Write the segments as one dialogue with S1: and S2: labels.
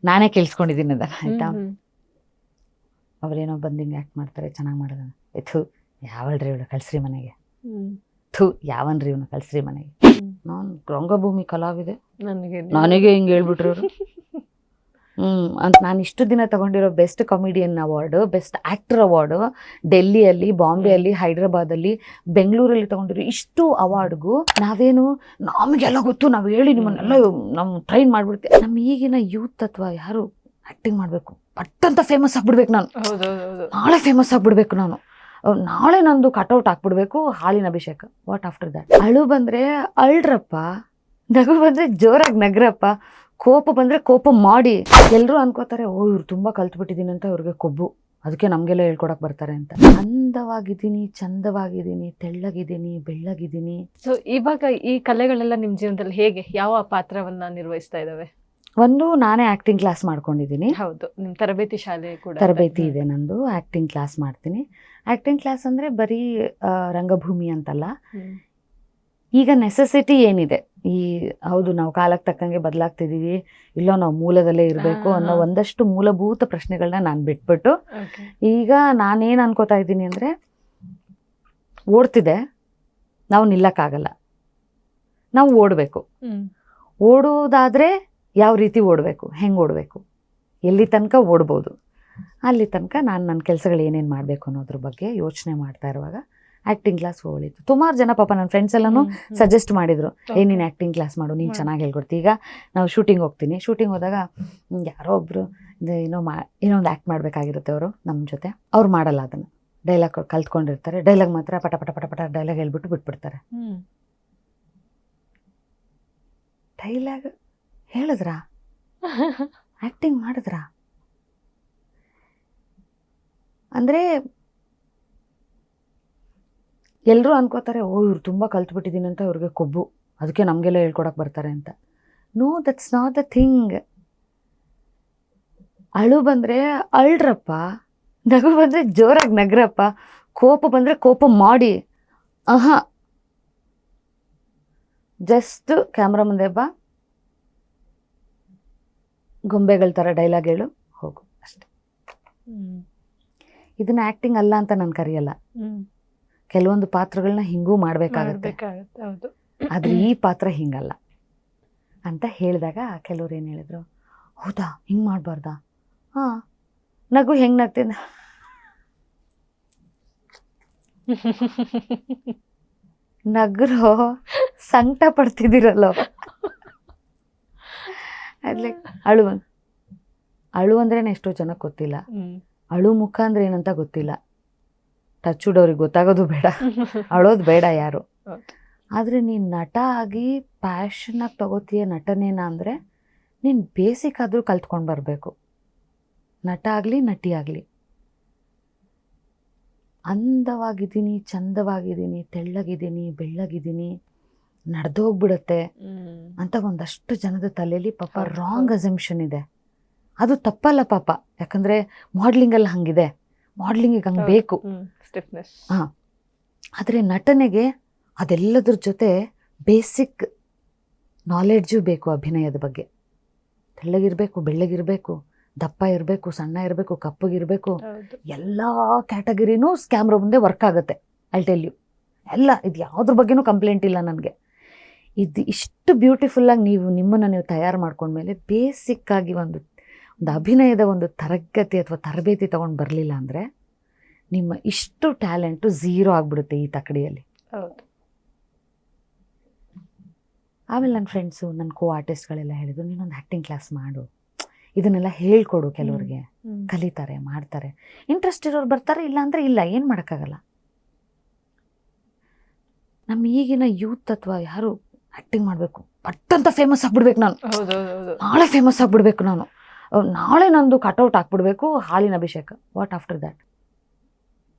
S1: ನಾನೇ ಕೇಳಿಸ್ಕೊಂಡಿದ್ದೀನಿ ಅದನ್ನು, ಆಯಿತಾ. ಅವರೇನೋ ಬಂದು ಹಿಂಗೆ ಆ್ಯಕ್ಟ್ ಮಾಡ್ತಾರೆ, ಚೆನ್ನಾಗಿ ಮಾಡೋದನ್ನ, ಥು ಯಾವಲ್ರಿ ಇವಳು ಕಳ್ಸ್ರಿ ಮನೆಗೆ, ಥು ಯಾವನ್ರಿ ಇವನು ಕಳ್ಸ್ರಿ ಮನೆಗೆ. ನಾನು ರಂಗಭೂಮಿ ಕಲಾವಿದೆ, ನನಗೆ ಹಿಂಗೆ ಹೇಳ್ಬಿಟ್ರು ಅವರು. ಅಂತ ನಾನು ಇಷ್ಟು ದಿನ ತಗೊಂಡಿರೋ best comedian award, best actor award ಡೆಲ್ಲಿಯಲ್ಲಿ, ಬಾಂಬೆಯಲ್ಲಿ, ಹೈದ್ರಾಬಾದಲ್ಲಿ, ಬೆಂಗಳೂರಲ್ಲಿ ತಗೊಂಡಿರೋ ಇಷ್ಟು ಅವಾರ್ಡ್ಗೂ ನಾವೇನು ನಮಗೆಲ್ಲ ಗೊತ್ತು, ನಾವು ಹೇಳಿ ನಿಮ್ಮನ್ನೆಲ್ಲ ನಾವು ಟ್ರೈನ್ ಮಾಡಿಬಿಡ್ತೀವಿ. ನಮ್ಮ ಈಗಿನ ಯೂತ್ ಅಥವಾ ಯಾರು ಆ್ಯಕ್ಟಿಂಗ್ ಮಾಡಬೇಕು, ಪಟ್ಟಂತ ಫೇಮಸ್ ಆಗ್ಬಿಡ್ಬೇಕು ನಾನು, ನಾಳೆ ಫೇಮಸ್ ಆಗ್ಬಿಡ್ಬೇಕು ನಾನು, ನಾಳೆ ನಂದು ಕಟೌಟ್ ಹಾಕ್ಬಿಡ್ಬೇಕು, ಹಾಲಿನ ಅಭಿಷೇಕ. What after that? ಅಳು ಬಂದರೆ ಅಳ್ರಪ್ಪ, ನಗು ಬಂದರೆ ಜೋರಾಗಿ ನಗ್ರಪ್ಪ, ಕೋಪ ಬಂದರೆ ಕೋಪ ಮಾಡಿ. ಎಲ್ಲರೂ ಅನ್ಕೋತಾರೆ, ಓ ಇವ್ರು ತುಂಬ ಕಲ್ತ್ಬಿಟ್ಟಿದ್ದೀನಿ ಅಂತ, ಇವ್ರಿಗೆ ಕೊಬ್ಬು, ಅದಕ್ಕೆ ನಮಗೆಲ್ಲ ಹೇಳ್ಕೊಡಕ್ಕೆ ಬರ್ತಾರೆ ಅಂತ. ಅಂದವಾಗಿದ್ದೀನಿ, ಚಂದವಾಗಿದ್ದೀನಿ, ತೆಳ್ಳಗಿದ್ದೀನಿ, ಬೆಳ್ಳಗಿದ್ದೀನಿ.
S2: ಸೊ ಇವಾಗ ಈ ಕಲೆಗಳೆಲ್ಲ ನಿಮ್ಮ ಜೀವನದಲ್ಲಿ ಹೇಗೆ, ಯಾವ ಪಾತ್ರವನ್ನ ನಿರ್ವಹಿಸ್ತಾ ಇದ್ದಾವೆ?
S1: ಒಂದು, ನಾನೇ ಆ್ಯಕ್ಟಿಂಗ್ ಕ್ಲಾಸ್ ಮಾಡ್ಕೊಂಡಿದ್ದೀನಿ.
S2: ಹೌದು, ನಿಮ್ಮ ತರಬೇತಿ ಶಾಲೆ ಕೂಡ
S1: ತರಬೇತಿ ಇದೆ ನಂದು, ಆ್ಯಕ್ಟಿಂಗ್ ಕ್ಲಾಸ್ ಮಾಡ್ತೀನಿ. ಆ್ಯಕ್ಟಿಂಗ್ ಕ್ಲಾಸ್ ಅಂದರೆ ಬರೀ ರಂಗಭೂಮಿ ಅಂತಲ್ಲ, ಈಗ ನೆಸೆಸಿಟಿ ಏನಿದೆ, ಈ ಹೌದು ನಾವು ಕಾಲಕ್ಕೆ ತಕ್ಕಂಗೆ ಬದಲಾಗ್ತಿದ್ದೀವಿ, ಇಲ್ಲೋ ನಾವು ಮೂಲದಲ್ಲೇ ಇರಬೇಕು ಅನ್ನೋ ಒಂದಷ್ಟು ಮೂಲಭೂತ ಪ್ರಶ್ನೆಗಳನ್ನ ನಾನು ಬಿಟ್ಬಿಟ್ಟು, ಈಗ ನಾನೇನು ಅನ್ಕೋತಾ ಇದ್ದೀನಿ ಅಂದರೆ, ಓಡ್ತಿದೆ, ನಾವು ನಿಲ್ಲಕ್ಕಾಗಲ್ಲ, ನಾವು ಓಡಬೇಕು. ಓಡೋದಾದರೆ ಯಾವ ರೀತಿ ಓಡಬೇಕು, ಹೆಂಗೆ ಓಡಬೇಕು, ಎಲ್ಲಿ ತನಕ ಓಡ್ಬೋದು, ಅಲ್ಲಿ ತನಕ ನಾನು ನನ್ನ ಕೆಲಸಗಳು ಏನೇನು ಮಾಡಬೇಕು ಅನ್ನೋದ್ರ ಬಗ್ಗೆ ಯೋಚನೆ ಮಾಡ್ತಾ ಇರುವಾಗ ಆ್ಯಕ್ಟಿಂಗ್ ಕ್ಲಾಸ್ ಹೋಳಿತು. ಸುಮಾರು ಜನ ಪಾಪ ನನ್ನ ಫ್ರೆಂಡ್ಸ್ ಎಲ್ಲನೂ ಸಜೆಸ್ಟ್ ಮಾಡಿದರು, ನೀನು ಆ್ಯಕ್ಟಿಂಗ್ ಕ್ಲಾಸ್ ಮಾಡು, ನೀನು ಚೆನ್ನಾಗಿ ಹೇಳ್ಕೊಡ್ತಿ. ಈಗ ನಾವು ಶೂಟಿಂಗ್ ಹೋಗ್ತೀನಿ, ಶೂಟಿಂಗ್ ಹೋದಾಗ ಯಾರೋ ಒಬ್ಬರು ಏನೋ ಒಂದು ಆ್ಯಕ್ಟ್ ಮಾಡಬೇಕಾಗಿರುತ್ತೆ, ಅವರು ನಮ್ಮ ಜೊತೆ, ಅವ್ರು ಮಾಡಲ್ಲ ಅದನ್ನು, ಡೈಲಾಗ್ ಕಲ್ತ್ಕೊಂಡಿರ್ತಾರೆ, ಡೈಲಾಗ್ ಮಾತ್ರ ಪಟ ಪಟ ಪಟ ಪಟ ಡೈಲಾಗ್ ಹೇಳ್ಬಿಟ್ಟು ಬಿಟ್ಬಿಡ್ತಾರೆ. ಡೈಲಾಗ್ ಹೇಳಿದ್ರಾ, ಆ್ಯಕ್ಟಿಂಗ್ ಮಾಡಿದ್ರಾ ಅಂದರೆ ಎಲ್ಲರೂ ಅನ್ಕೋತಾರೆ, ಓ ಇವ್ರು ತುಂಬ ಕಲ್ತ್ಬಿಟ್ಟಿದ್ದೀನಿ ಅಂತ, ಇವ್ರಿಗೆ ಕೊಬ್ಬು, ಅದಕ್ಕೆ ನಮಗೆಲ್ಲ ಹೇಳ್ಕೊಡಕ್ಕೆ ಬರ್ತಾರೆ ಅಂತ. No, that's not the thing. ಅಳು ಬಂದರೆ ಅಳ್ರಪ್ಪ, ನಗು ಬಂದರೆ ಜೋರಾಗಿ ನಗ್ರಪ್ಪ, ಕೋಪ ಬಂದರೆ ಕೋಪ ಮಾಡಿ. ಜಸ್ಟ್ ಕ್ಯಾಮ್ರಾ ಮುಂದೆ ಬಾ, ಗೊಂಬೆಗಳ ಥರ ಡೈಲಾಗ್ ಹೇಳು, ಹೋಗು, ಅಷ್ಟೆ. ಇದನ್ನ ಆ್ಯಕ್ಟಿಂಗ್ ಅಲ್ಲ ಅಂತ ನಾನು ಕರೆಯಲ್ಲ. ಕೆಲವೊಂದು ಪಾತ್ರಗಳನ್ನ ಹಿಂಗೂ ಮಾಡಬೇಕಾಗುತ್ತೆ, ಆದರೆ ಈ ಪಾತ್ರ ಹಿಂಗಲ್ಲ ಅಂತ ಹೇಳಿದಾಗ ಕೆಲವ್ರು ಏನು ಹೇಳಿದ್ರು, ಹೌದಾ ಹಿಂಗೆ ಮಾಡಬಾರ್ದಾ, ಹಾಂ ನಗು ಹೆಂಗೆ ನಗ್ತಿದ್ದ, ನಗರೋ ಸಂಕಟ ಪಡ್ತಿದ್ದೀರಲ್ಲೋ. ಅದ್ಲೆ ಅಳು ಅಂದ್ರೇನೆ ಎಷ್ಟೋ ಜನಕ್ಕೆ ಗೊತ್ತಿಲ್ಲ, ಅಳು ಮುಖ ಅಂದ್ರೆ ಏನಂತ ಗೊತ್ತಿಲ್ಲ. ಟಚ್ ಅವ್ರಿಗೆ ಗೊತ್ತಾಗೋದು ಬೇಡ, ಅಳೋದು ಬೇಡ ಯಾರು. ಆದರೆ ನೀನು ನಟ ಆಗಿ ಪ್ಯಾಷನಾಗಿ ತಗೋತೀಯ ನಟನೇನ ಅಂದರೆ, ನೀನು ಬೇಸಿಕ್ ಆದರೂ ಕಲ್ತ್ಕೊಂಡು ಬರಬೇಕು. ನಟ ಆಗಲಿ ನಟಿ ಆಗಲಿ, ಅಂದವಾಗಿದ್ದೀನಿ, ಚಂದವಾಗಿದ್ದೀನಿ, ತೆಳ್ಳಗಿದ್ದೀನಿ, ಬೆಳ್ಳಗಿದ್ದೀನಿ, ನಡೆದೋಗ್ಬಿಡುತ್ತೆ ಅಂತ ಒಂದಷ್ಟು ಜನದ ತಲೆಯಲ್ಲಿ ಪಾಪ ರಾಂಗ್ ಅಸಂಪ್ಷನ್ ಇದೆ. ಅದು ತಪ್ಪಲ್ಲ ಪಾಪ, ಯಾಕಂದರೆ ಮಾಡ್ಲಿಂಗಲ್ಲಿ ಹಂಗಿದೆ, ಮಾಡ್ಲಿಂಗಿಗೆ ಹಂಗೆ ಬೇಕು. ಹಾಂ, ಆದರೆ ನಟನೆಗೆ ಅದೆಲ್ಲದ್ರ ಜೊತೆ ಬೇಸಿಕ್ ನಾಲೆಡ್ಜು ಬೇಕು. ಅಭಿನಯದ ಬಗ್ಗೆ ತೆಳ್ಳಗಿರಬೇಕು, ಬೆಳ್ಳಗಿರಬೇಕು, ದಪ್ಪ ಇರಬೇಕು, ಸಣ್ಣ ಇರಬೇಕು, ಕಪ್ಪಗಿರಬೇಕು, ಎಲ್ಲ ಕ್ಯಾಟಗರಿನೂ ಕ್ಯಾಮ್ರಾ ಮುಂದೆ ವರ್ಕ್ ಆಗುತ್ತೆ. ಐ ಟೆಲ್ ಯು ಎಲ್ಲ, ಇದು ಯಾವುದ್ರ ಬಗ್ಗೆನೂ ಕಂಪ್ಲೇಂಟ್ ಇಲ್ಲ ನನಗೆ. ಇದು ಇಷ್ಟು ಬ್ಯೂಟಿಫುಲ್ಲಾಗಿ ನೀವು ತಯಾರು ಮಾಡ್ಕೊಂಡ್ಮೇಲೆ ಬೇಸಿಕ್ಕಾಗಿ ಒಂದು ಅಭಿನಯದ ಒಂದು ತರಗತಿ ಅಥವಾ ತರಬೇತಿ ತೊಗೊಂಡು ಬರಲಿಲ್ಲ ಅಂದರೆ ನಿಮ್ಮ ಇಷ್ಟು ಟ್ಯಾಲೆಂಟು ಝೀರೋ ಆಗಿಬಿಡುತ್ತೆ ಈ ತಕಡಿಯಲ್ಲಿ. ಆಮೇಲೆ ನನ್ನ ಫ್ರೆಂಡ್ಸು, ನನ್ನ ಕೋ ಆರ್ಟಿಸ್ಟ್ಗಳೆಲ್ಲ ಹೇಳಿದ್ರು, ನೀನೊಂದು ಆ್ಯಕ್ಟಿಂಗ್ ಕ್ಲಾಸ್ ಮಾಡು, ಇದನ್ನೆಲ್ಲ ಹೇಳ್ಕೊಡು, ಕೆಲವ್ರಿಗೆ ಕಲಿತಾರೆ, ಮಾಡ್ತಾರೆ, ಇಂಟ್ರೆಸ್ಟ್ ಇರೋರು ಬರ್ತಾರೆ, ಇಲ್ಲ ಅಂದರೆ ಇಲ್ಲ, ಏನು ಮಾಡೋಕ್ಕಾಗಲ್ಲ. ನಮ್ಮ ಈಗಿನ ಯೂತ್ ಅಥವಾ ಯಾರು ಆ್ಯಕ್ಟಿಂಗ್ ಮಾಡಬೇಕು, ಪಟ್ಟಂತ ಫೇಮಸ್ ಆಗ್ಬಿಡ್ಬೇಕು ನಾನು, ನಾಳೆ ಫೇಮಸ್ ಆಗ್ಬಿಡ್ಬೇಕು ನಾನು, ನಾಳೆ ನಂದು ಕಟೌಟ್ ಹಾಕ್ಬಿಡ್ಬೇಕು, ಹಾಲಿನ ಅಭಿಷೇಕ. What after that?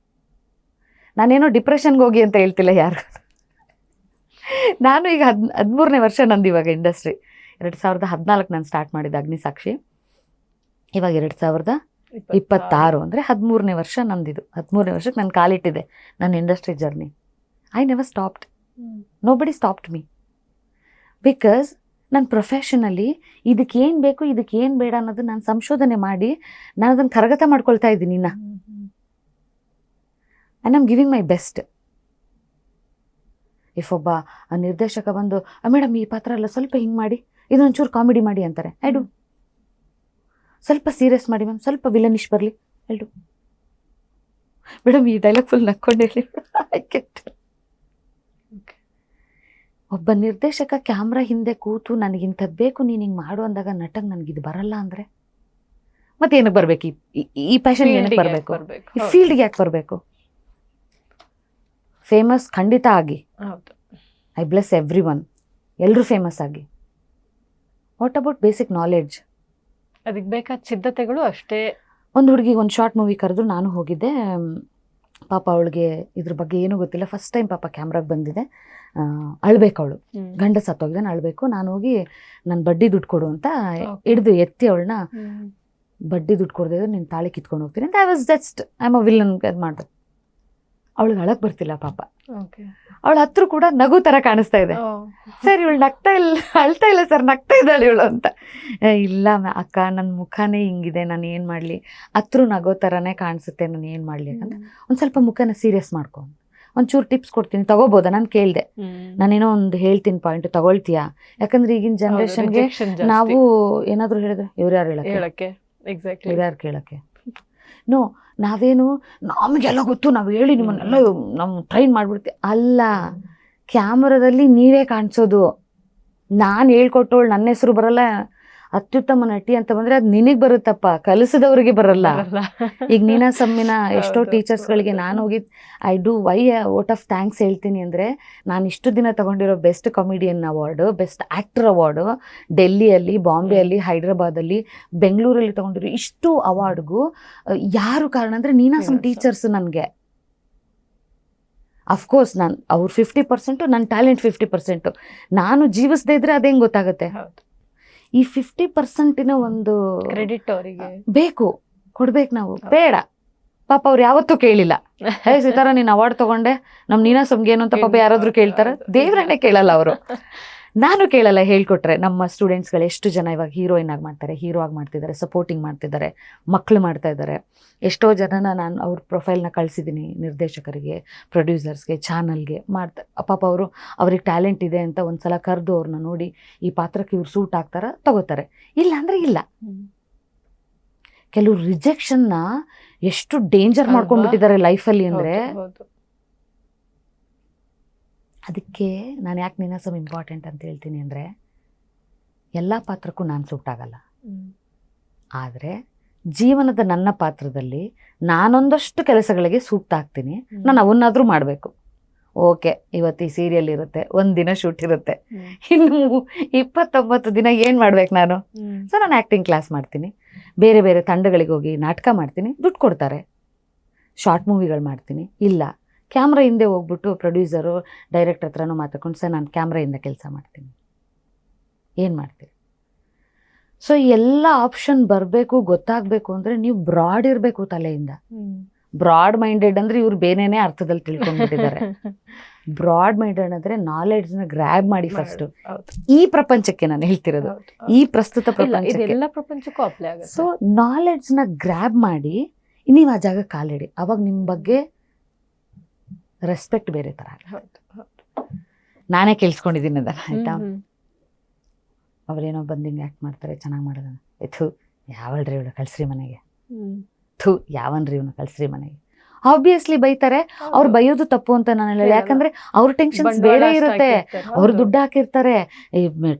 S1: ನಾನೇನೋ ಡಿಪ್ರೆಷನ್ಗೆ ಹೋಗಿ ಅಂತ ಹೇಳ್ತಿಲ್ಲ ಯಾರು. ನಾನು ಈಗ 13ನೇ ವರ್ಷ ನಂದು ಇವಾಗ ಇಂಡಸ್ಟ್ರಿ. 2014 ನಾನು ಸ್ಟಾರ್ಟ್ ಮಾಡಿದ್ದೆ ಅಗ್ನಿಸಾಕ್ಷಿ, ಇವಾಗ 2026 ಅಂದರೆ 13ನೇ ವರ್ಷ ನಂದಿದು. 13ನೇ ವರ್ಷಕ್ಕೆ ನಾನು ಕಾಲಿಟ್ಟಿದ್ದೆ ನನ್ನ industry journey. I never stopped, nobody stopped me, because ನನ್ನ ಪ್ರೊಫೆಷನಲ್ಲಿ ಇದಕ್ಕೆ ಏನು ಬೇಕು ಇದಕ್ಕೆ ಏನು ಬೇಡ ಅನ್ನೋದು ನಾನು ಸಂಶೋಧನೆ ಮಾಡಿ ನಾನು ಅದನ್ನು ಕರಗತ ಮಾಡ್ಕೊಳ್ತಾ ಇದ್ದೀನಿ ಇನ್ನು. And I'm giving my best. If ಒಬ್ಬ ನಿರ್ದೇಶಕ ಬಂದು ಮೇಡಮ್ ಈ ಪಾತ್ರ ಎಲ್ಲ ಸ್ವಲ್ಪ ಹಿಂಗೆ ಮಾಡಿ ಇದೊಂಚೂರು ಕಾಮಿಡಿ ಮಾಡಿ ಅಂತಾರೆ, ಐ ಡು. ಸ್ವಲ್ಪ ಸೀರಿಯಸ್ ಮಾಡಿ ಮ್ಯಾಮ್, ಸ್ವಲ್ಪ ವಿಲನಿಶ್ ಬರಲಿ, ಐ ಡು. ಮೇಡಮ್ ಈ ಡೈಲಾಗ್ ಫುಲ್ ನಕ್ಕೊಂಡು ಹೇಳಿ ಐ ಕೆಟ್. ಒಬ್ಬ ನಿರ್ದೇಶಕ ಕ್ಯಾಮ್ರಾ ಹಿಂದೆ ಕೂತು ನನಗಿಂಥದ್ದು ಬೇಕು ನೀನು ಹಿಂಗೆ ಮಾಡು ಅಂದಾಗ ನಟಂಗೆ ನನಗಿದು ಬರಲ್ಲ ಅಂದರೆ ಮತ್ತೆ ಏನಕ್ಕೆ ಬರಬೇಕು? ಈ ಪ್ಯಾಷನ್ ಏನಕ್ಕೆ ಬರಬೇಕು? ಈ ಫೀಲ್ಡ್ಗೆ ಯಾಕೆ ಬರಬೇಕು? ಫೇಮಸ್ ಖಂಡಿತ ಆಗಿ, ಐ ಬ್ಲೆಸ್ ಎವ್ರಿ ಒನ್, ಎಲ್ಲರೂ ಫೇಮಸ್ ಆಗಿ. What about basic knowledge?
S2: ಅದಕ್ಕೆ ಬೇಕಾದ ಸಿದ್ಧತೆಗಳು ಅಷ್ಟೇ.
S1: ಒಂದು ಹುಡುಗಿಗೆ ಒಂದು ಶಾರ್ಟ್ ಮೂವಿ ಕರೆದು ನಾನು ಹೋಗಿದ್ದೆ. ಪಾಪ ಅವಳಿಗೆ ಇದ್ರ ಬಗ್ಗೆ ಏನೂ ಗೊತ್ತಿಲ್ಲ, ಫಸ್ಟ್ ಟೈಮ್ ಪಾಪ ಕ್ಯಾಮ್ರಾಗೆ ಬಂದಿದೆ. ಅಳ್ಬೇಕು, ಅವಳು ಗಂಡ ಸತ್ತೋಗಿದ್ದಾನೆ, ಅಳ್ಬೇಕು. ನಾನು ಹೋಗಿ ನನ್ನ ಬಡ್ಡಿ ದುಡ್ಡು ಕೊಡು ಅಂತ ಹಿಡಿದು ಎತ್ತಿ ಅವಳನ್ನ ಬಡ್ಡಿ ದುಡ್ಡು ಕೊಡದಿದ್ರೆ ನಿನ್ನ ತಾಳಿ ಕಿತ್ಕೊಂಡು ಹೋಗ್ತೀನಿ ಅಂತ. I was just I am a villain ಅದು ಮಾಡಿದೆ. ಅವಳಿಗೆ ಅಳಕ್ಕೆ ಬರ್ತಿಲ್ಲ ಪಾಪ. ಅವಳ ಹತ್ರ ಕೂಡ ನಗು ಥರ ಕಾಣಿಸ್ತಾ ಇದೆ. ಸರ್ ಇವಳು ನಗ್ತಾ ಇಲ್ಲ, ಅಳ್ತಾ ಇಲ್ಲ ಸರ್, ನಗ್ತಾ ಇದ್ದಾಳೆ ಇವಳು ಅಂತ. ಇಲ್ಲ ಅಕ್ಕ, ನನ್ನ ಮುಖನೇ ಹಿಂಗಿದೆ, ನಾನು ಏನು ಮಾಡಲಿ, ಹತ್ರ ನಗೋ ಥರನೇ ಕಾಣಿಸುತ್ತೆ, ನಾನು ಏನು ಮಾಡಲಿ ಯಾಕಂದ್ರೆ ಒಂದು ಸ್ವಲ್ಪ ಮುಖನ ಸೀರಿಯಸ್ ಮಾಡ್ಕೊ, ಒಂಚೂರು ಟಿಪ್ಸ್ ಕೊಡ್ತೀನಿ, ತಗೋಬೋದಾ? ನಾನು ಕೇಳಿದೆ, ನಾನೇನೋ ಒಂದು ಹೇಳ್ತೀನಿ ಪಾಯಿಂಟ್, ತಗೊಳ್ತೀಯಾ? ಯಾಕಂದ್ರೆ ಈಗಿನ ಜನ್ರೇಷನ್ಗೆ ನಾವು ಏನಾದರೂ ಹೇಳಿದ್ರೆ ಇವ್ರು ಯಾರು ಹೇಳಕ್ಕೆ, ಇವ್ರು ಯಾರು ಕೇಳಕ್ಕೆ? ನೋ, ನಾವೇನು ನಮಗೆಲ್ಲ ಗೊತ್ತು, ನಾವು ಹೇಳಿ ನಿಮ್ಮನ್ನೆಲ್ಲ ನಾವು ಟ್ರೈನ್ ಮಾಡಿಬಿಡ್ತೀವಿ. ಅಲ್ಲ, ಕ್ಯಾಮ್ರಾದಲ್ಲಿ ನೀವೇ ಕಾಣಿಸೋದು. ನಾನು ಹೇಳ್ಕೊಟ್ಟವಳು ನನ್ನ ಹೆಸರು ಬರಲ್ಲ, ಅತ್ಯುತ್ತಮ ನಟಿ ಅಂತ ಬಂದರೆ ಅದು ನಿನಗೆ ಬರುತ್ತಪ್ಪ, ಕಲಿಸಿದವ್ರಿಗೆ ಬರಲ್ಲ. ಈಗ ನೀನಾಸಮ್ಮಿನ ಎಷ್ಟೋ ಟೀಚರ್ಸ್ಗಳಿಗೆ ನಾನು ಹೋಗಿ I do why vote of thanks ಹೇಳ್ತೀನಿ ಅಂದರೆ, ನಾನು ಇಷ್ಟು ದಿನ ತೊಗೊಂಡಿರೋ best comedian award, best actor award ಡೆಲ್ಲಿಯಲ್ಲಿ, ಬಾಂಬೆಯಲ್ಲಿ, ಹೈದ್ರಾಬಾದಲ್ಲಿ, ಬೆಂಗಳೂರಲ್ಲಿ ತೊಗೊಂಡಿರೋ ಇಷ್ಟು ಅವಾರ್ಡ್ಗೂ ಯಾರು ಕಾರಣ ಅಂದರೆ ನೀನಾಸಮ್ ಟೀಚರ್ಸು. ನನಗೆ ಅಫ್ಕೋರ್ಸ್ ನಾನು ಅವ್ರು 50%, ನನ್ನ ಟ್ಯಾಲೆಂಟ್ 50%. ನಾನು ಜೀವಿಸದೇ ಇದ್ರೆ ಅದೇನು ಗೊತ್ತಾಗುತ್ತೆ? ಈ 50% ಒಂದು
S2: ಕ್ರೆಡಿಟ್ ಅವರಿಗೆ
S1: ಬೇಕು, ಕೊಡ್ಬೇಕು ನಾವು. ಬೇಡ ಪಾಪ, ಅವ್ರು ಯಾವತ್ತೂ ಕೇಳಿಲ್ಲ, ಹೇ ಸೀತಾರ ನೀನು ಅವಾರ್ಡ್ ತಗೊಂಡೆ ನಮ್ಮ ನೀನಾಸಮ್ಗೆ ಏನು ಅಂತ ಪಾಪ ಯಾರಾದರೂ ಕೇಳ್ತಾರೆ? ದೇವ್ರನ್ನೇ ಕೇಳಲ್ಲ ಅವರು. ನಾನು ಕೇಳಲ್ಲ. ಹೇಳ್ಕೊಟ್ರೆ ನಮ್ಮ ಸ್ಟೂಡೆಂಟ್ಸ್ಗಳು ಎಷ್ಟು ಜನ ಇವಾಗ ಹೀರೋಯಿನ್ ಆಗಿ ಮಾಡ್ತಾರೆ, ಹೀರೋ ಆಗಿ ಮಾಡ್ತಿದ್ದಾರೆ, ಸಪೋರ್ಟಿಂಗ್ ಮಾಡ್ತಿದ್ದಾರೆ, ಮಕ್ಕಳು ಮಾಡ್ತಾ ಇದ್ದಾರೆ. ಎಷ್ಟೋ ಜನನ ನಾನು ಅವ್ರ ಪ್ರೊಫೈಲ್ನ ಕಳಿಸಿದ್ದೀನಿ ನಿರ್ದೇಶಕರಿಗೆ, ಪ್ರೊಡ್ಯೂಸರ್ಸ್ಗೆ, ಚಾನಲ್ಗೆ ಮಾಡ್ತಾರೆ. ಪಾಪ ಅವ್ರಿಗೆ ಟ್ಯಾಲೆಂಟ್ ಇದೆ ಅಂತ ಒಂದು ಸಲ ಕರೆದು ಅವ್ರನ್ನ ನೋಡಿ ಈ ಪಾತ್ರಕ್ಕೆ ಇವ್ರು ಸೂಟ್ ಆಗ್ತಾರ, ತಗೋತಾರೆ. ಇಲ್ಲ ಅಂದರೆ ಇಲ್ಲ. ಕೆಲವು ರಿಜೆಕ್ಷನ್ನ ಎಷ್ಟು ಡೇಂಜರ್ ಮಾಡ್ಕೊಂಡ್ಬಿಟ್ಟಿದ್ದಾರೆ ಲೈಫಲ್ಲಿ ಅಂದರೆ, ಅದಕ್ಕೆ ನಾನು ಯಾಕೆ ನೀನಾಸಮ್ ಇಂಪಾರ್ಟೆಂಟ್ ಅಂತ ಹೇಳ್ತೀನಿ ಅಂದರೆ, ಎಲ್ಲ ಪಾತ್ರಕ್ಕೂ ನಾನು ಸೂಟ್ ಆಗಲ್ಲ. ಆದರೆ ಜೀವನದ ನನ್ನ ಪಾತ್ರದಲ್ಲಿ ನಾನೊಂದಷ್ಟು ಕೆಲಸಗಳಿಗೆ ಸೂಕ್ತ ಆಗ್ತೀನಿ. ನಾನು ಅವನ್ನಾದರೂ ಮಾಡಬೇಕು. ಓಕೆ, ಇವತ್ತು ಈ ಸೀರಿಯಲ್ ಇರುತ್ತೆ, ಒಂದು ದಿನ ಶೂಟ್ ಇರುತ್ತೆ, ಇನ್ನು 29 ದಿನ ಏನು ಮಾಡ್ಬೇಕು ನಾನು? ಸೊ ನಾನು ಆ್ಯಕ್ಟಿಂಗ್ ಕ್ಲಾಸ್ ಮಾಡ್ತೀನಿ, ಬೇರೆ ಬೇರೆ ತಂಡಗಳಿಗೆ ಹೋಗಿ ನಾಟಕ ಮಾಡ್ತೀನಿ, ದುಡ್ಡು ಕೊಡ್ತಾರೆ. ಶಾರ್ಟ್ ಮೂವಿಗಳು ಮಾಡ್ತೀನಿ. ಇಲ್ಲ, ಕ್ಯಾಮ್ರಾ ಹಿಂದೆ ಹೋಗ್ಬಿಟ್ಟು ಪ್ರೊಡ್ಯೂಸರು, ಡೈರೆಕ್ಟರ್ ಹತ್ರನೂ ಮಾತಾಡ್ಕೊಂಡು ಸರ್ ನಾನು ಕ್ಯಾಮ್ರಾ ಹಿಂದೆ ಕೆಲಸ ಮಾಡ್ತೀನಿ, ಏನು ಮಾಡ್ತೀರಿ? ಸೊ ಎಲ್ಲ ಆಪ್ಷನ್ ಬರಬೇಕು, ಗೊತ್ತಾಗಬೇಕು ಅಂದರೆ ನೀವು ಬ್ರಾಡ್ ಇರಬೇಕು ತಲೆಯಿಂದ. ಬ್ರಾಡ್ ಮೈಂಡೆಡ್ ಅಂದರೆ ಇವ್ರು ಬೇರೆನೇ ಅರ್ಥದಲ್ಲಿ ತಿಳ್ಕೊಂಡ್ಬಿಟ್ಟಿದ್ದಾರೆ. ಬ್ರಾಡ್ ಮೈಂಡೆಡ್ ಅಂದರೆ ನಾಲೆಡ್ಜ್ನ ಗ್ರ್ಯಾಬ್ ಮಾಡಿ ಫಸ್ಟು. ಈ ಪ್ರಪಂಚಕ್ಕೆ ನಾನು ಹೇಳ್ತಿರೋದು, ಈ ಪ್ರಸ್ತುತ ಪ್ರಪಂಚಕ್ಕೂ
S2: ಅಪ್ಲೈ ಆಗುತ್ತೆ.
S1: ಸೊ ನಾಲೆಡ್ಜ್ನ ಗ್ರ್ಯಾಬ್ ಮಾಡಿ ನೀವು ಆ ಜಾಗ ಕಾಲಿಡಿ, ಅವಾಗ ನಿಮ್ಮ ಬಗ್ಗೆ ರೆಸ್ಪೆಕ್ಟ್ ಬೇರೆ ಥರ. ನಾನೇ ಕೇಳಿಸ್ಕೊಂಡಿದ್ದೀನಿ ಅದನ್ನು, ಆಯಿತಾ? ಅವ್ರೇನೋ ಬಂದು ಹಿಂಗೆ ಆ್ಯಕ್ಟ್ ಮಾಡ್ತಾರೆ, ಚೆನ್ನಾಗಿ ಮಾಡೋದನ್ನು, ಥು ಯಾವಳ್ರಿ ಇವಳು, ಕಳ್ಸ್ರಿ ಮನೆಗೆ, ಥು ಯಾವನ್ರಿ ಇವನು, ಕಳ್ಸ್ರಿ ಮನೆಗೆ. ಆಬ್ವಿಯಸ್ಲಿ ಬೈತಾರೆ. ಅವ್ರು ಬೈಯೋದು ತಪ್ಪು ಅಂತ ನಾನು ಹೇಳಲ್ಲ, ಯಾಕಂದರೆ ಅವ್ರ ಟೆನ್ಷನ್ಸ್ ಬೇರೆ ಇರುತ್ತೆ. ಅವ್ರು ದುಡ್ಡು ಹಾಕಿರ್ತಾರೆ,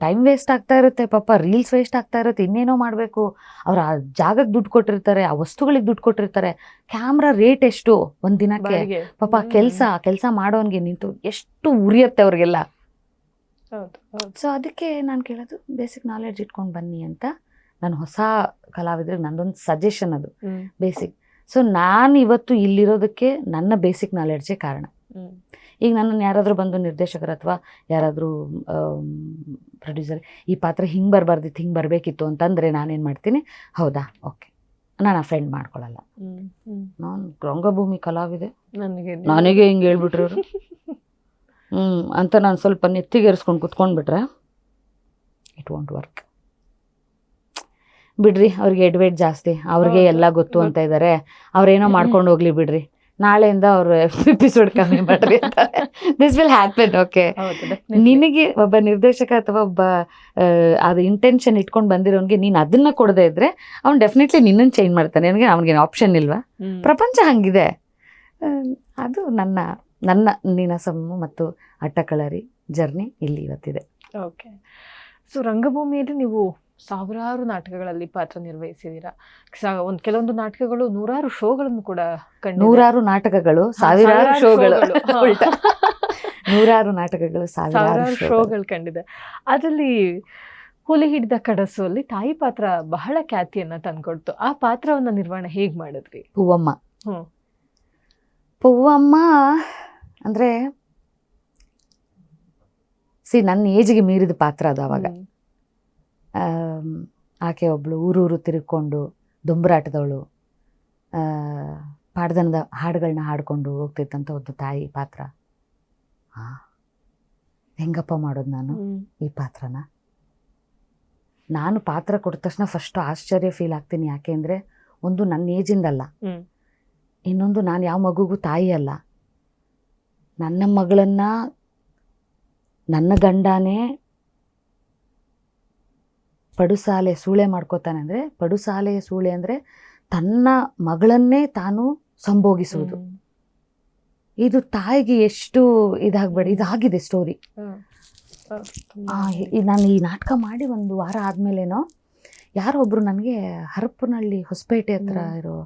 S1: ಟೈಮ್ ವೇಸ್ಟ್ ಆಗ್ತಾ ಇರುತ್ತೆ, ಪಾಪ ರೀಲ್ಸ್ ವೇಸ್ಟ್ ಆಗ್ತಾ ಇರುತ್ತೆ, ಇನ್ನೇನೋ ಮಾಡಬೇಕು. ಅವ್ರು ಆ ಜಾಗಕ್ಕೆ ದುಡ್ಡು ಕೊಟ್ಟಿರ್ತಾರೆ, ಆ ವಸ್ತುಗಳಿಗೆ ದುಡ್ಡು ಕೊಟ್ಟಿರ್ತಾರೆ. ಕ್ಯಾಮ್ರಾ ರೇಟ್ ಎಷ್ಟು ಒಂದು ದಿನಕ್ಕೆ? ಪಾಪ ಕೆಲಸ ಮಾಡೋನ್ಗೆ ನಿಂತು ಎಷ್ಟು ಉರಿಯುತ್ತೆ ಅವ್ರಿಗೆಲ್ಲ. ಸೊ ಅದಕ್ಕೆ ನಾನು ಕೇಳೋದು, ಬೇಸಿಕ್ ನಾಲೆಡ್ಜ್ ಇಟ್ಕೊಂಡು ಬನ್ನಿ ಅಂತ. ನಾನು ಹೊಸ ಕಲಾವಿದ್ರಿಗೆ ನಂದೊಂದು ಸಜೆಷನ್ ಅದು, ಬೇಸಿಕ್. ಸೊ ನಾನು ಇವತ್ತು ಇಲ್ಲಿರೋದಕ್ಕೆ ನನ್ನ ಬೇಸಿಕ್ ನಾಲೆಡ್ಜೇ ಕಾರಣ. ಈಗ ನನ್ನನ್ನು ಯಾರಾದರೂ ಬಂದು ನಿರ್ದೇಶಕರು ಅಥವಾ ಯಾರಾದರೂ ಪ್ರೊಡ್ಯೂಸರ್ ಈ ಪಾತ್ರ ಹಿಂಗೆ ಬರಬಾರ್ದಿತ್ತು, ಹಿಂಗೆ ಬರಬೇಕಿತ್ತು ಅಂತಂದರೆ ನಾನೇನು ಮಾಡ್ತೀನಿ, ಹೌದಾ ಓಕೆ, ನಾನು ಅಫೆಂಡ್ ಮಾಡ್ಕೊಳ್ಳಲ್ಲ. ನಾನು ರಂಗಭೂಮಿ ಕಲಾವಿದೆ, ನನಗೆ ಹಿಂಗೆ ಹೇಳ್ಬಿಟ್ರು ಅಂತ ನಾನು ಸ್ವಲ್ಪ ನೆತ್ತಿಗೇರಿಸ್ಕೊಂಡು ಕುತ್ಕೊಂಡ್ಬಿಟ್ರೆ ಇಟ್ ವಾಂಟ್ ವರ್ಕ್. ಬಿಡ್ರಿ, ಅವ್ರಿಗೆ ಎಡ್ವೇಟ್ ಜಾಸ್ತಿ, ಅವ್ರಿಗೆ ಎಲ್ಲ ಗೊತ್ತು ಅಂತ ಇದ್ದಾರೆ, ಅವ್ರೇನೋ ಮಾಡ್ಕೊಂಡು ಹೋಗ್ಲಿ ಬಿಡ್ರಿ, ನಾಳೆಯಿಂದ ಅವರು ಎಪಿಸೋಡ್ ಕಮ್ಮಿ ಮಾಡ್ರಿ ಅಂತಾರೆ. This will happen. ಓಕೆ, ನಿನಗೆ ಒಬ್ಬ ನಿರ್ದೇಶಕ ಅಥವಾ ಒಬ್ಬ ಅದು ಇಂಟೆನ್ಷನ್ ಇಟ್ಕೊಂಡು ಬಂದಿರೋನ್ಗೆ ನೀನು ಅದನ್ನ ಕೊಡದೇ ಇದ್ರೆ ಅವ್ನು ಡೆಫಿನೆಟ್ಲಿ ನಿನ್ನನ್ನು ಚೇಂಜ್ ಮಾಡ್ತಾನೆ. ನನಗೆ ಅವ್ನಿಗೇನು ಆಪ್ಷನ್ ಇಲ್ವಾ? ಪ್ರಪಂಚ ಹಂಗಿದೆ. ಅದು ನನ್ನ ನನ್ನ ನೀನಾಸಂ ಮತ್ತು ಅಟ್ಟಕಳರಿ ಜರ್ನಿ ಇಲ್ಲಿ ಇವತ್ತಿದೆ.
S2: ಓಕೆ. ಸೊ ರಂಗಭೂಮಿಯಲ್ಲಿ ನೀವು ಸಾವಿರಾರು ನಾಟಕಗಳಲ್ಲಿ ಪಾತ್ರ ನಿರ್ವಹಿಸಿದ್ದೀರಾ. ಕೆಲವೊಂದು ನಾಟಕಗಳು ನೂರಾರು ಶೋಗಳನ್ನು ಕೂಡ
S1: ನೂರಾರು ನಾಟಕಗಳು ಸಾವಿರಾರು ಶೋಗಳು ನೂರಾರು ನಾಟಕಗಳು ಸಾವಿರಾರು
S2: ಶೋಗಳು ಕಂಡಿದೆ. ಅದರಲ್ಲಿ ಹುಲಿ ಹಿಡಿದ ಕಡಸು ಅಲ್ಲಿ ತಾಯಿ ಪಾತ್ರ ಬಹಳ ಖ್ಯಾತಿಯನ್ನ ತಂದ್ಕೊಡ್ತು. ಆ ಪಾತ್ರವನ್ನ ನಿರ್ವಹಣೆ ಹೇಗ್ ಮಾಡಿದ್ರಿ?
S1: ಪೂವಮ್ಮ. ಪೂವಮ್ಮ ಅಂದ್ರೆ ನನ್ನ ಏಜ್ಗೆ ಮೀರಿದ ಪಾತ್ರ ಅದು. ಅವಾಗ ಆಕೆ ಒಬ್ಳು ಊರೂರು ತಿರುಕೊಂಡು ದೊಂಬರಾಟದವಳು, ಪಾಡ್ದನದ ಹಾಡುಗಳನ್ನ ಹಾಡ್ಕೊಂಡು ಹೋಗ್ತಿತ್ತಂತ ಒಂದು ತಾಯಿ ಪಾತ್ರ. ಹೆಂಗಪ್ಪ ಮಾಡೋದು ನಾನು ಈ ಪಾತ್ರನ? ನಾನು ಪಾತ್ರ ಕೊಟ್ಟ ತಕ್ಷಣ ಫಸ್ಟ್ ಆಶ್ಚರ್ಯ ಫೀಲ್ ಆಗ್ತೀನಿ. ಯಾಕೆ ಅಂದರೆ, ಒಂದು ನನ್ನ ಏಜಿಂದಲ್ಲ, ಇನ್ನೊಂದು ನಾನು ಯಾವ ಮಗುಗೂ ತಾಯಿ ಅಲ್ಲ. ನನ್ನ ಮಗಳನ್ನ ನನ್ನ ಗಂಡನೇ ಪಡುಸಾಲೆ ಸೂಳೆ ಮಾಡ್ಕೋತಾನೆ. ಅಂದರೆ ಪಡುಸಾಲೆಯ ಸೂಳೆ ಅಂದರೆ ತನ್ನ ಮಗಳನ್ನೇ ತಾನು ಸಂಭೋಗಿಸುವುದು. ಇದು ತಾಯಿಗೆ ಎಷ್ಟು ಇದಾಗಬೇಡ, ಇದಾಗಿದೆ ಸ್ಟೋರಿ. ನಾನು ಈ ನಾಟಕ ಮಾಡಿ ಒಂದು ವಾರ ಆದಮೇಲೇನೋ ಯಾರೋ ಒಬ್ಬರು ನನಗೆ ಹರಪನಹಳ್ಳಿ, ಹೊಸಪೇಟೆ ಹತ್ರ ಇರೋ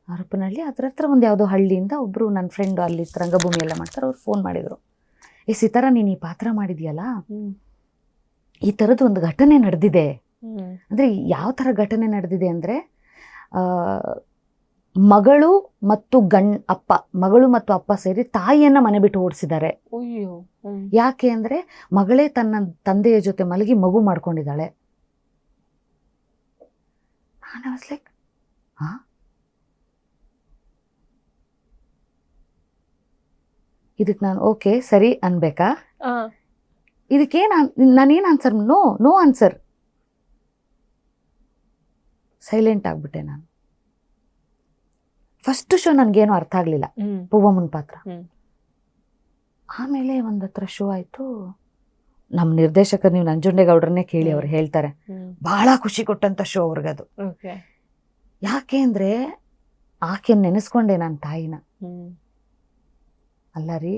S1: ಹರಪನಹಳ್ಳಿ ಹತ್ರ ಒಂದು ಯಾವುದೋ ಹಳ್ಳಿಯಿಂದ ಒಬ್ಬರು ನನ್ನ ಫ್ರೆಂಡು, ಅಲ್ಲಿ ರಂಗಭೂಮಿ ಎಲ್ಲ ಮಾಡ್ತಾರೆ, ಅವ್ರು ಫೋನ್ ಮಾಡಿದರು. ಈ ಥರ ನೀನು ಈ ಪಾತ್ರ ಮಾಡಿದ್ಯಲ್ಲ, ಈ ಥರದ್ದು ಒಂದು ಘಟನೆ ನಡೆದಿದೆ. ಅಂದರೆ ಯಾವ ಥರ ಘಟನೆ ನಡೆದಿದೆ ಅಂದರೆ, ಮಗಳು ಮತ್ತು ಮಗಳು ಮತ್ತು ಅಪ್ಪ ಸೇರಿ ತಾಯಿಯನ್ನು ಮನೆ ಬಿಟ್ಟು ಓಡಿಸಿದ್ದಾರೆ. ಯಾಕೆ ಅಂದರೆ, ಮಗಳೇ ತನ್ನ ತಂದೆಯ ಜೊತೆ ಮಲಗಿ ಮಗು ಮಾಡ್ಕೊಂಡಿದ್ದಾಳೆ. ನಾನು ವಾಸ್ ಲೈಕ್, ಇದಕ್ಕೆ ನಾನು ಓಕೆ ಸರಿ ಅನ್ಬೇಕಾ? ಇದಕ್ಕೇನು ನಾನೇನು ಆನ್ಸರ್? No answer. ಸೈಲೆಂಟ್ ಆಗ್ಬಿಟ್ಟೆ ನಾನು. ಫಸ್ಟ್ ಶೋ ನನಗೇನು ಅರ್ಥ ಆಗಲಿಲ್ಲ, ಪೂವಮ್ಮನ ಪಾತ್ರ. ಆಮೇಲೆ ಒಂದು ಹತ್ರ ಶೋ ಆಯಿತು. ನಮ್ಮ ನಿರ್ದೇಶಕರು, ನೀವು ನಂಜುಂಡೇಗೌಡ್ರನ್ನೇ ಕೇಳಿ, ಅವ್ರು ಹೇಳ್ತಾರೆ, ಬಹಳ ಖುಷಿ ಕೊಟ್ಟಂಥ ಶೋ ಅವ್ರಿಗದು. ಯಾಕೆ ಅಂದರೆ, ಆಕೆ ನೆನೆಸ್ಕೊಂಡೆ ನಾನು ತಾಯಿನ. ಅಲ್ಲ ರೀ,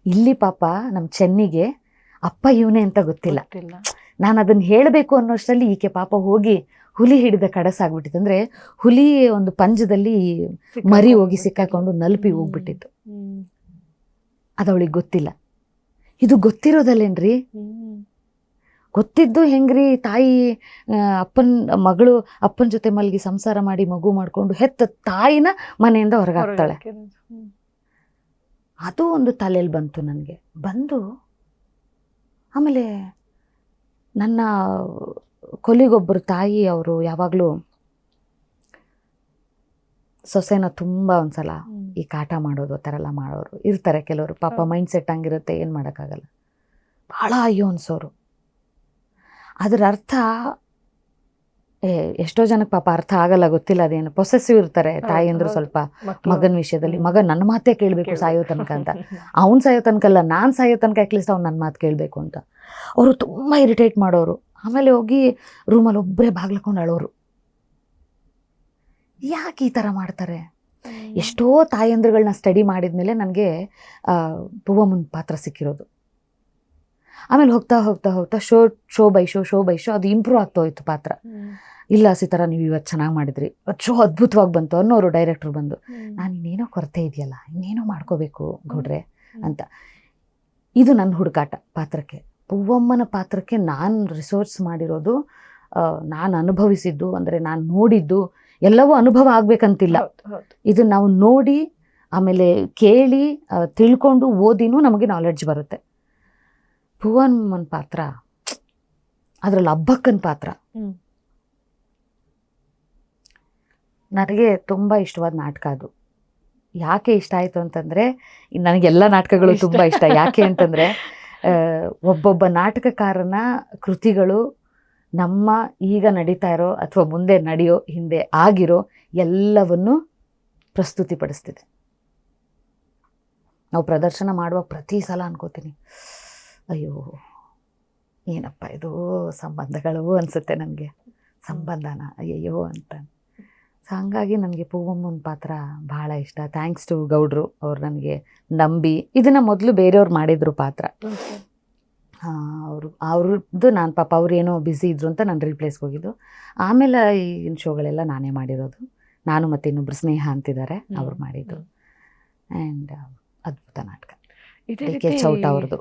S1: ಇಲ್ಲಿ ಪಾಪ ನಮ್ಮ ಚೆನ್ನಿಗೆ ಅಪ್ಪ ಇವನೇ ಅಂತ ಗೊತ್ತಿಲ್ಲ. ನಾನು ಅದನ್ನು ಹೇಳಬೇಕು ಅನ್ನೋಷ್ಟರಲ್ಲಿ ಈಕೆ ಪಾಪ ಹೋಗಿ ಹುಲಿ ಹಿಡಿದ ಕಡಸಾಗ್ಬಿಟ್ಟಿತ್ತು. ಅಂದರೆ ಹುಲಿ ಒಂದು ಪಂಜದಲ್ಲಿ ಮರಿ ಹೋಗಿ ಸಿಕ್ಕಾಕೊಂಡು ನಲುಪಿ ಹೋಗ್ಬಿಟ್ಟಿತ್ತು. ಅದು ಅವಳಿಗೆ ಗೊತ್ತಿಲ್ಲ. ಇದು ಗೊತ್ತಿರೋದಲ್ಲೇನ್ರಿ? ಗೊತ್ತಿದ್ದು ಹೆಂಗ್ರಿ? ತಾಯಿ ಮಗಳು ಅಪ್ಪನ ಜೊತೆ ಮಲಗಿ ಸಂಸಾರ ಮಾಡಿ ಮಗು ಮಾಡಿಕೊಂಡು ಹೆತ್ತ ತಾಯಿನ ಮನೆಯಿಂದ ಹೊರಗೆ ಹಾಕ್ತಾಳೆ. ಅದು ಒಂದು ತಲೆಯಲ್ಲಿ ಬಂತು ನನಗೆ. ಬಂದು ಆಮೇಲೆ ನನ್ನ ಕೊಲಿಗೊಬ್ಬರು ತಾಯಿ, ಅವರು ಯಾವಾಗಲೂ ಸೊಸೆನ ತುಂಬ ಒಂದ್ಸಲ ಈ ಕಾಟ ಮಾಡೋದು, ಆ ಥರ ಎಲ್ಲ ಮಾಡೋರು ಇರ್ತಾರೆ ಕೆಲವರು. ಪಾಪ ಮೈಂಡ್ ಸೆಟ್ ಹಂಗಿರುತ್ತೆ, ಏನು ಮಾಡೋಕ್ಕಾಗಲ್ಲ. ಭಾಳ ಅಯ್ಯೋ ಅನ್ಸೋರು. ಅದರ ಅರ್ಥ ಎಷ್ಟೋ ಜನಕ್ಕೆ ಪಾಪ ಅರ್ಥ ಆಗಲ್ಲ, ಗೊತ್ತಿಲ್ಲ ಅದೇನು. ಪೊಸೆಸಿವ್ ಇರ್ತಾರೆ ತಾಯಿ ಅಂದರು ಸ್ವಲ್ಪ ಮಗನ ವಿಷಯದಲ್ಲಿ. ಮಗ ನನ್ನ ಮಾತೇ ಕೇಳಬೇಕು ಸಾಯೋ ತನಕ ಅಂತ. ಅವ್ನು ಸಾಯೋ ತನಕ ಅಲ್ಲ, ನಾನು ಸಾಯೋ ತನಕ ಅಟ್ಲೀಸ್ಟ್ ಅವ್ನು ನನ್ನ ಮಾತು ಕೇಳಬೇಕು ಅಂತ. ಅವರು ತುಂಬ ಇರಿಟೇಟ್ ಮಾಡೋರು. ಆಮೇಲೆ ಹೋಗಿ ರೂಮಲ್ಲಿ ಒಬ್ಬರೇ ಬಾಗ್ಲಕೊಂಡು ಅಳೋರು. ಯಾಕೆ ಈ ಥರ ಮಾಡ್ತಾರೆ? ಎಷ್ಟೋ ತಾಯಂದ್ರುಗಳನ್ನ ಸ್ಟಡಿ ಮಾಡಿದ್ಮೇಲೆ ನನಗೆ ಪೂವಮ್ಮನ ಪಾತ್ರ ಸಿಕ್ಕಿರೋದು. ಆಮೇಲೆ ಹೋಗ್ತಾ ಹೋಗ್ತಾ ಹೋಗ್ತಾ ಶೋ ಬೈ ಶೋ ಅದು ಇಂಪ್ರೂವ್ ಆಗ್ತಾ ಹೋಯ್ತು ಪಾತ್ರ. ಇಲ್ಲ ಸಿತಾರ, ನೀವು ಇವತ್ತು ಚೆನ್ನಾಗಿ ಮಾಡಿದ್ರಿ, ಶೋ ಅದ್ಭುತವಾಗಿ ಬಂತು ಅನ್ನೋರು ಡೈರೆಕ್ಟ್ರು ಬಂದು, ನಾನು ಇನ್ನೇನೋ ಕೊರತೆ ಇದೆಯಲ್ಲ, ಇನ್ನೇನೋ ಮಾಡ್ಕೋಬೇಕು ಗೌಡ್ರೆ ಅಂತ. ಇದು ನನ್ನ ಹುಡುಕಾಟ ಪಾತ್ರಕ್ಕೆ. ಪೂವಮ್ಮನ ಪಾತ್ರಕ್ಕೆ ನಾನು ರಿಸರ್ಚ್ ಮಾಡಿರೋದು, ನಾನು ಅನುಭವಿಸಿದ್ದು, ಅಂದರೆ ನಾನು ನೋಡಿದ್ದು ಎಲ್ಲವೂ ಅನುಭವ ಆಗಬೇಕಂತಿಲ್ಲ. ಇದು ನಾವು ನೋಡಿ ಆಮೇಲೆ ಕೇಳಿ ತಿಳ್ಕೊಂಡು ಓದಿನೂ ನಮಗೆ ನಾಲೆಡ್ಜ್ ಬರುತ್ತೆ. ಪೂವಮ್ಮನ ಪಾತ್ರ, ಅದರಲ್ಲಿ ಹಬ್ಬಕ್ಕನ ಪಾತ್ರ ನನಗೆ ತುಂಬ ಇಷ್ಟವಾದ ನಾಟಕ. ಅದು ಯಾಕೆ ಇಷ್ಟ ಆಯಿತು ಅಂತಂದರೆ, ನನಗೆಲ್ಲ ನಾಟಕಗಳು ತುಂಬ ಇಷ್ಟ. ಯಾಕೆ ಅಂತಂದರೆ, ಒಬ್ಬೊಬ್ಬ ನಾಟಕಕಾರನ ಕೃತಿಗಳು ನಮ್ಮ ಈಗ ನಡೀತಾ ಇರೋ ಅಥವಾ ಮುಂದೆ ನಡೆಯೋ ಹಿಂದೆ ಆಗಿರೋ ಎಲ್ಲವನ್ನು ಪ್ರಸ್ತುತಿಪಡಿಸ್ತಿದೆ. ನಾವು ಪ್ರದರ್ಶನ ಮಾಡುವಾಗ ಪ್ರತಿ ಸಲ ಅನ್ಕೋತೀನಿ, ಅಯ್ಯೋ ಏನಪ್ಪ ಇದು ಸಂಬಂಧಗಳು ಅನಿಸುತ್ತೆ ನನಗೆ, ಸಂಬಂಧನ ಅಯ್ಯಯ್ಯೋ ಅಂತ. ಸೊ ಹಂಗಾಗಿ ನನಗೆ ಪೂವಮ್ಮನ ಪಾತ್ರ ಭಾಳ ಇಷ್ಟ. ಥ್ಯಾಂಕ್ಸ್ ಟು ಗೌಡ್ರು, ಅವ್ರು ನನಗೆ ನಂಬಿ ಇದನ್ನು ಮೊದಲು ಬೇರೆಯವ್ರು ಮಾಡಿದ್ರು ಪಾತ್ರ. ಅವ್ರದ್ದು ನಾನು ಪಾಪ ಅವ್ರೇನೋ ಬ್ಯುಸಿ ಇದ್ರು ಅಂತ ನಾನು ರೀಪ್ಲೇಸ್ಗೆ ಹೋಗಿದ್ದು. ಆಮೇಲೆ ಈಗಿನ ಶೋಗಳೆಲ್ಲ ನಾನೇ ಮಾಡಿರೋದು. ನಾನು ಮತ್ತು ಇನ್ನೊಬ್ರು ಸ್ನೇಹ ಅಂತಿದ್ದಾರೆ, ಅವ್ರು ಮಾಡಿದ್ದು. ಆ್ಯಂಡ್ ಅದ್ಭುತ ನಾಟಕ. ಡಿ ಕೆ ಚೌಟ ಅವ್ರದ್ದು